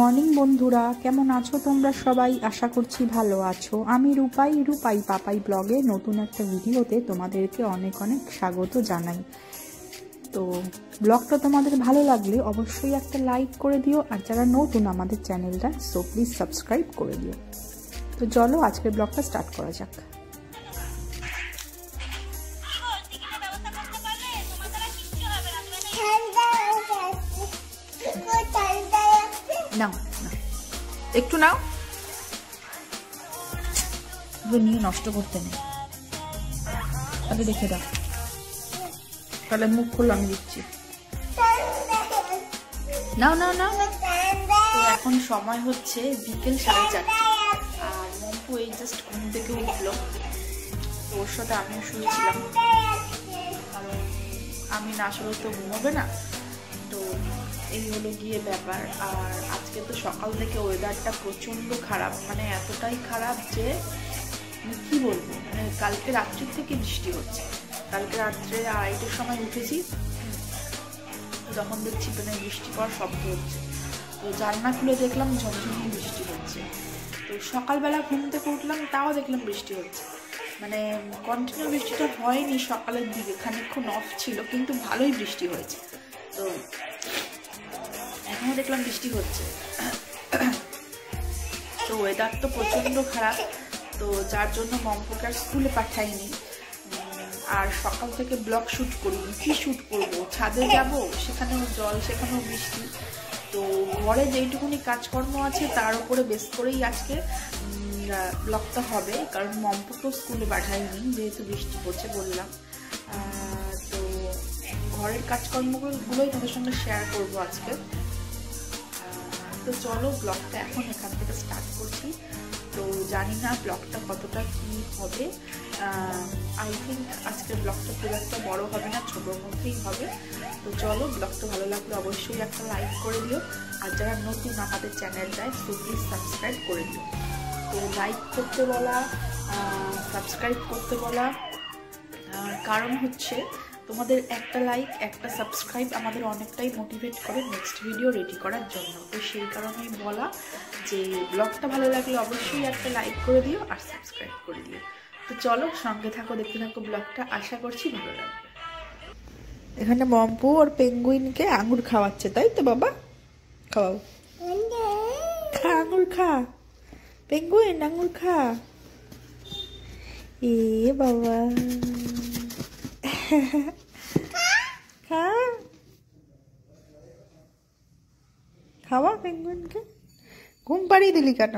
Morning বন্ধুরা, কেমন আছো তোমরা সবাই? আশা করছি ভালো আছো। আমি রূপাই পাপাই ব্লগে নতুন একটা ভিডিওতে তোমাদেরকে অনেক অনেক স্বাগত জানাই। তো ব্লগটা তোমাদের ভালো লাগলে অবশ্যই একটা লাইক করে দিও, আর যারা নতুন আমাদের চ্যানেলটা সো প্লিজ সাবস্ক্রাইব করে দিও। তো চলো আজকের ব্লগটা স্টার্ট করা যাক। নাও একটু নাও, নিয়ে নষ্ট করতে নেই, আগে দেখে দাও। তাহলে মুখ খুললো, আমি দিচ্ছি। নাও নাও নাও। তো এখন সময় হচ্ছে বিকেল 4:30, আর মম্পু এই জাস্ট ঘুম থেকে উঠলো। তো ওর সাথে আমিও শুয়েছিলাম, আমি না আসলে তো ঘুমোবে না। তো এই হলো গিয়ে ব্যাপার। আর আজকে তো সকাল থেকে ওয়েদারটা প্রচণ্ড খারাপ, মানে এতটাই খারাপ যে কি বলবো, মানে কালকে রাত্রির থেকে বৃষ্টি হচ্ছে। কালকে রাত্রে 2:30টার সময় উঠেছি, যখন দেখছি মানে বৃষ্টি পড়ার শব্দ হচ্ছে। তো জানলা খুলে দেখলাম ঝমঝমিয়ে বৃষ্টি হচ্ছে। তো সকালবেলা ঘুম থেকে উঠলাম, তাও দেখলাম বৃষ্টি হচ্ছে। মানে কন্টিনিউ বৃষ্টিটা হয়নি, সকালের দিকে খানিকক্ষণ অফ ছিল, কিন্তু ভালোই বৃষ্টি হয়েছে। তো এখনও দেখলাম বৃষ্টি হচ্ছে। তো ওয়েদার তো প্রচণ্ড খারাপ, তো যার জন্য মম্পুকে আর স্কুলে পাঠাইনি। আর সকাল থেকে ব্লগ শ্যুট করিনি। কি শ্যুট করবো? ছাদে যাব, সেখানেও জল, সেখানেও বৃষ্টি। তো ঘরে যেইটুকুনি কাজকর্ম আছে তার উপরে বেস করেই আজকে ব্লগটা হবে, কারণ মম্পুকেও স্কুলে পাঠাইনি যেহেতু বৃষ্টি পড়ছে বললাম। তো ঘরের কাজকর্মগুলোই তোমাদের সঙ্গে শেয়ার করবো আজকে। তো চলো ব্লগটা এখন এখান থেকে স্টার্ট করছি। তো জানি না ব্লগটা কতটা কি হবে। আই থিঙ্ক আজকের ব্লগটা খুব একটা বড় হবে না, ছোটোর মধ্যেই হবে। তো চলো, ব্লগটা ভালো লাগলে অবশ্যই একটা লাইক করে দিও, আর যারা নতুন আমাদের চ্যানেলটায় সো প্লিজ সাবস্ক্রাইব করে দিও। তো লাইক করতে বলা, সাবস্ক্রাইব করতে বলা কারণ হচ্ছে তোমাদের একটা লাইক, একটা সাবস্ক্রাইব আমাদের অনেকটাই মোটিভেট করে নেক্সট ভিডিও রেডি করার জন্য। তো সেই কারণেই বলা যে ব্লগটা ভালো লাগলে অবশ্যই একটা লাইক করে দিও আর সাবস্ক্রাইব করে দিও। তো চলো সঙ্গে থাকো, দেখতে থাকো ব্লগটা, আশা করছি ভালো লাগবে। এখানে মম্পু ওর পেঙ্গুইনকে আঙুর খাওয়াচ্ছে, তাই তো বাবা? খাওয়াও, খা আঙুর খা, পেঙ্গুইন আঙুর খা। এ বাবা খা, খাওয়া পেঙ্গুইনকে। ঘুম পাড়িয়ে দিলি কেন?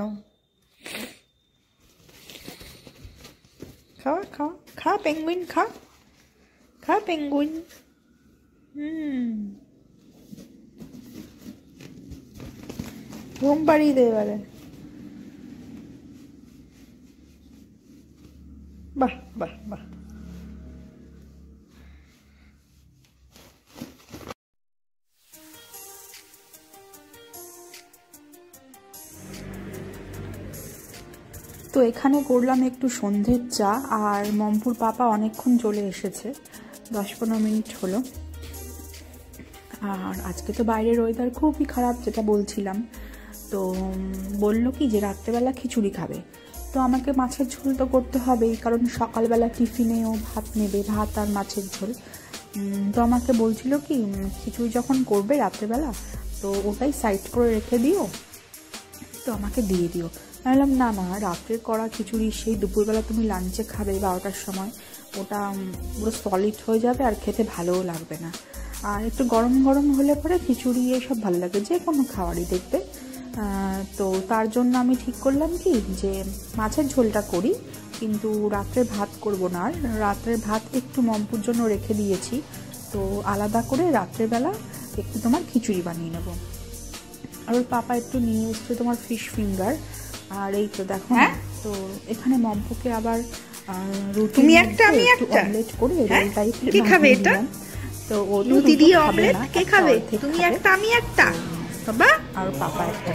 খাওয়া খাওয়া, খা পেঙ্গুইন, খা খা পেঙ্গুইন। ঘুম পাড়িয়ে দে এবারে। বাহ বাহ বাহ। তো এখানে করলাম একটু সন্ধ্যের চা, আর মম্পুর পাপা অনেকক্ষণ চলে এসেছে, 10-15 মিনিট হলো। আর আজকে তো বাইরের ওয়েদার খুবই খারাপ, যেটা বলছিলাম। তো বললো কি যে রাত্রেবেলা খিচুড়ি খাবে। তো আমাকে মাছের ঝোল তো করতে হবেই, কারণ সকালবেলা টিফিনেও ভাত নেবে, ভাত আর মাছের ঝোল। তো আমাকে বলছিল কি খিচুড়ি যখন করবে রাত্রেবেলা, তো ওটাই সাইড করে রেখে দিও, তো আমাকে দিয়ে দিও। আমি বললাম না না, রাত্রের করা খিচুড়ি সেই দুপুরবেলা তুমি লাঞ্চে খাবে 12টার সময়, ওটা পুরো সলিড হয়ে যাবে আর খেতে ভালোও লাগবে না। আর একটু গরম গরম হলে পরে খিচুড়ি এসব ভালো লাগে, যে কোনো খাবারই দেখবে। তো তার জন্য আমি ঠিক করলাম কি যে মাছের ঝোলটা করি, কিন্তু রাত্রের ভাত করব না। আর রাত্রের ভাত একটু মম্পুর জন্য রেখে দিয়েছি, তো আলাদা করে রাত্রেবেলা একটু তোমার খিচুড়ি বানিয়ে নেব। আর ওর পাপা একটু নিয়ে এসছে তোমার ফিশ ফিঙ্গার। আর এই তো দেখো, তো এখানে মম্পুকে আবার রুটি, তুমি একটা আমি একটা অমলেট করে রোল টাইপের। কে খাবে এটা? তো ও রুটি দিয়ে অমলেট কে খাবে? তুমি একটা আমি একটা, বাবা আর পাপা একটা।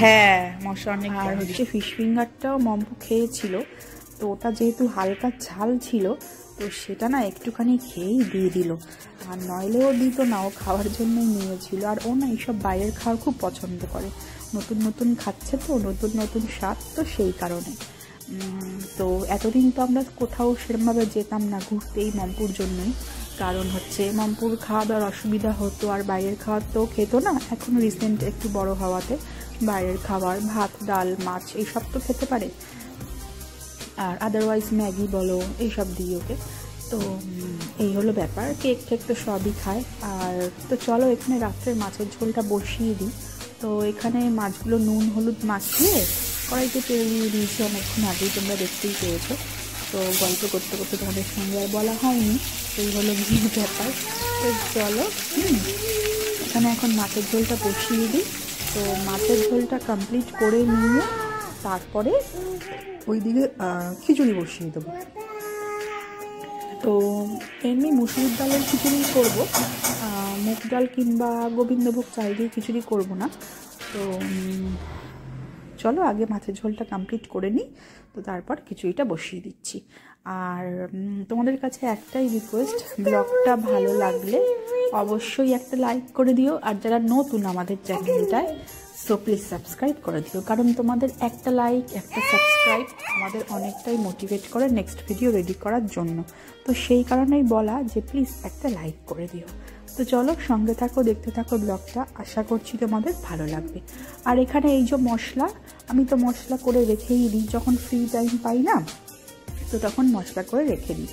হ্যাঁ মশলা অনেক। আর হচ্ছে ফিশ ফিঙ্গারটাও মম্পু খেয়েছিল, তো ওটা যেহেতু হালকা ঝাল ছিল, তো সেটা না একটুখানি খেয়েই দিয়ে দিল, আর নইলেও দিত না, ও খাওয়ার জন্যই নিয়েছিল। আর ও না এইসব বাইরের খাওয়া খুব পছন্দ করে, নতুন নতুন খাচ্ছে তো, নতুন নতুন স্বাদ, তো সেই কারণে। তো এতদিন তো আমরা কোথাও সেরকমভাবে যেতাম না ঘুরতে এই মমপুর জন্যই, কারণ হচ্ছে মমপুর খাওয়া দাওয়ার অসুবিধা হতো, আর বাইরের খাওয়ার তো খেতো না। এখন রিসেন্ট একটু বড় হওয়াতে বাইরের খাবার, ভাত ডাল মাছ এইসব তো খেতে পারে, আর আদারওয়াইজ ম্যাগি বলো এইসব দিই ওকে। তো এই হলো ব্যাপার, কেক ঠেক তো সবই খায়। আর তো চলো এখানে রাত্রের মাছের ঝোলটা বসিয়ে দিই। তো এখানে মাছগুলো নুন হলুদ মাখিয়ে কড়াইতে তেল দিয়ে দিয়েছি অনেকক্ষণ আগেই, তোমরা দেখতেই পেয়েছো। তো গল্প করতে করতে তোমাদের সঙ্গে আর বলা হয়নি, এই হলো গিয়ে ব্যাপার। তো চলো এখানে এখন মাছের ঝোলটা বসিয়ে দিই। তো মাছের ঝোলটা কমপ্লিট করে নিয়ে তারপরে ওইদিকে খিচুড়ি বসিয়ে দেবো। তো এমনি মুসুরির ডালের খিচুড়ি করব, মুগ ডাল কিংবা গোবিন্দভোগ চাল দিয়ে খিচুড়ি করব না। তো চলো আগে মাছের ঝোলটা কমপ্লিট করে নিই, তো তারপর খিচুড়িটা বসিয়ে দিচ্ছি। আর তোমাদের কাছে একটাই রিকোয়েস্ট, ব্লগটা ভালো লাগলে অবশ্যই একটা লাইক করে দিও, আর যারা নতুন আমাদের চ্যানেলটায় সো প্লিজ সাবস্ক্রাইব করে দিও, কারণ তোমাদের একটা লাইক একটা সাবস্ক্রাইব আমাদের অনেকটাই মোটিভেট করে নেক্সট ভিডিও রেডি করার জন্য। তো সেই কারণেই বলা যে প্লিজ একটা লাইক করে দিও। তো চলো সঙ্গে থাকো, দেখতে থাকো ব্লগটা, আশা করছি তোমাদের ভালো লাগবে। আর এখানে এই যে মশলা, আমি তো মশলা করে রেখেই দিই, যখন ফ্রি টাইম পাই না তো তখন মশলা করে রেখে দিই।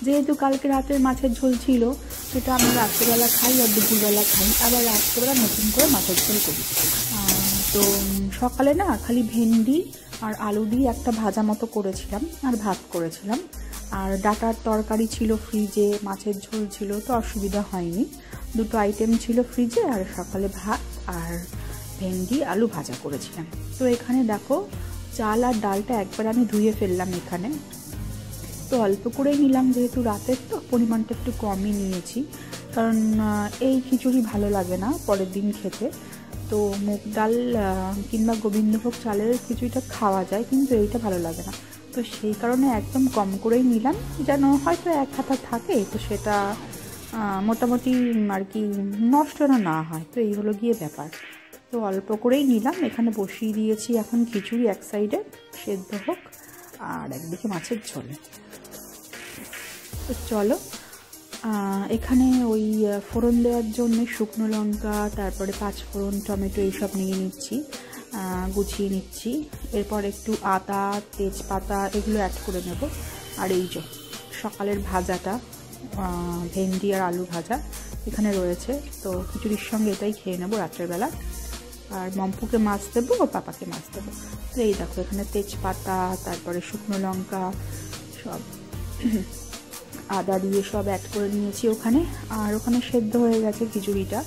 যেহেতু কালকে রাতের মাছের ঝোল ছিল, সেটা আমি রাত্রেবেলা খাই আর দুপুরবেলা খাই, আবার রাত্রেবেলা নতুন করে মাছের ঝোল করি। তো সকালে না খালি ভেন্ডি আর আলু দিয়ে একটা ভাজা মতো করেছিলাম, আর ভাত করেছিলাম, আর ডাটার তরকারি ছিল ফ্রিজে, মাছের ঝোল ছিল, তো অসুবিধা হয়নি। দুটো আইটেম ছিল ফ্রিজে, আর সকালে ভাত আর ভেন্ডি আলু ভাজা করেছিলাম। তো এখানে দেখো চাল আর ডালটা একবার আমি ধুয়ে ফেললাম এখানে, তো অল্প করেই নিলাম, যেহেতু রাতের তো পরিমাণটা একটু কমই নিয়েছি, কারণ এই খিচুড়ি ভালো লাগে না পরের দিন খেতে। তো মুগ ডাল কিংবা গোবিন্দভোগ চালের খিচুড়িটা খাওয়া যায়, কিন্তু এইটা ভালো লাগে না, তো সেই কারণে একদম কম করেই নিলাম, যেন হয়তো এক হাতা থাকে, তো সেটা মোটামুটি আর কি নষ্ট না হয়। তো এই হলো গিয়ে ব্যাপার, তো অল্প করেই নিলাম। এখানে বসিয়ে দিয়েছি এখন খিচুড়ি, এক সাইডে সেদ্ধ হোক আর একদিকে মাছের ঝোল। তো চলো এখানে ওই ফোড়ন দেওয়ার জন্য শুকনো লঙ্কা, তারপরে পাঁচফোড়ন, টমেটো এইসব নিয়ে নিচ্ছি, গুছিয়ে নিচ্ছি। এরপর একটু আদা, তেজপাতা এগুলো অ্যাড করে নেব। আর এই যে সকালের ভাজাটা, ভেন্ডি আর আলু ভাজা এখানে রয়েছে, তো খিচুড়ির সঙ্গে এটাই খেয়ে নেবো রাত্রেবেলা। আর মম্পুকে মাছ দেবো, পাপাকে মাছ দেবো। তো এই দেখো এখানে তেজপাতা, তারপরে শুকনো লঙ্কা, সব আদা দিয়ে সব অ্যাড করে নিয়েছি ওখানে। আর ওখানে সেদ্ধ হয়ে গেছে খিচুড়িটা।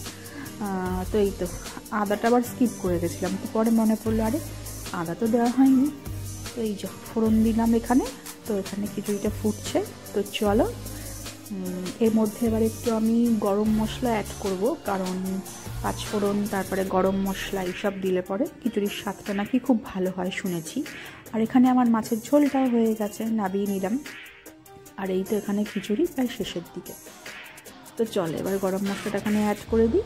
তো এই তো আদাটা আবার স্কিপ করে গেছিলাম, তো পরে মনে পড়লো আরে আদা তো দেওয়া হয়নি। তো এই যে ফোড়ন দিলাম এখানে, তো এখানে খিচুড়িটা ফুটছে। তো চলো এর মধ্যে এবার একটু আমি গরম মশলা অ্যাড করব, কারণ পাঁচফোড়ন তারপরে গরম মশলা এইসব দিলে পরে খিচুড়ির স্বাদটা নাকি খুব ভালো হয় শুনেছি। আর এখানে আমার মাছের ঝোলটাও হয়ে গেছে, নামিয়ে নিলাম। আর এই তো এখানে খিচুড়ি প্রায় শেষের দিকে। তো চল এবার গরম মশলাটা এখানে অ্যাড করে দিই।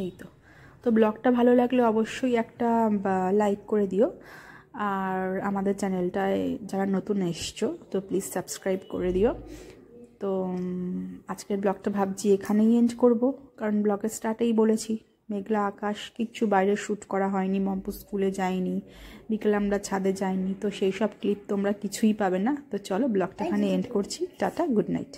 এই তো তো ব্লগটা ভালো লাগলে অবশ্যই একটা লাইক করে দিও, আর আমাদের চ্যানেলটায় যারা নতুন এসছো তো প্লিজ সাবস্ক্রাইব করে দিও। তো আজকের ব্লগটা ভাবছি এখানেই এন্ড করব, কারণ ব্লগের স্টার্টেই বলেছি মেঘলা আকাশ, কিচ্ছু বাইরে শ্যুট করা হয়নি, মম্পু স্কুলে যাইনি, বিকেলে আমরা ছাদে যাইনি, তো সেই সব ক্লিপ তোমরা কিছুই পাবে না। তো চলো ব্লগটা এখানে এন্ড করছি, টাটা, গুড নাইট।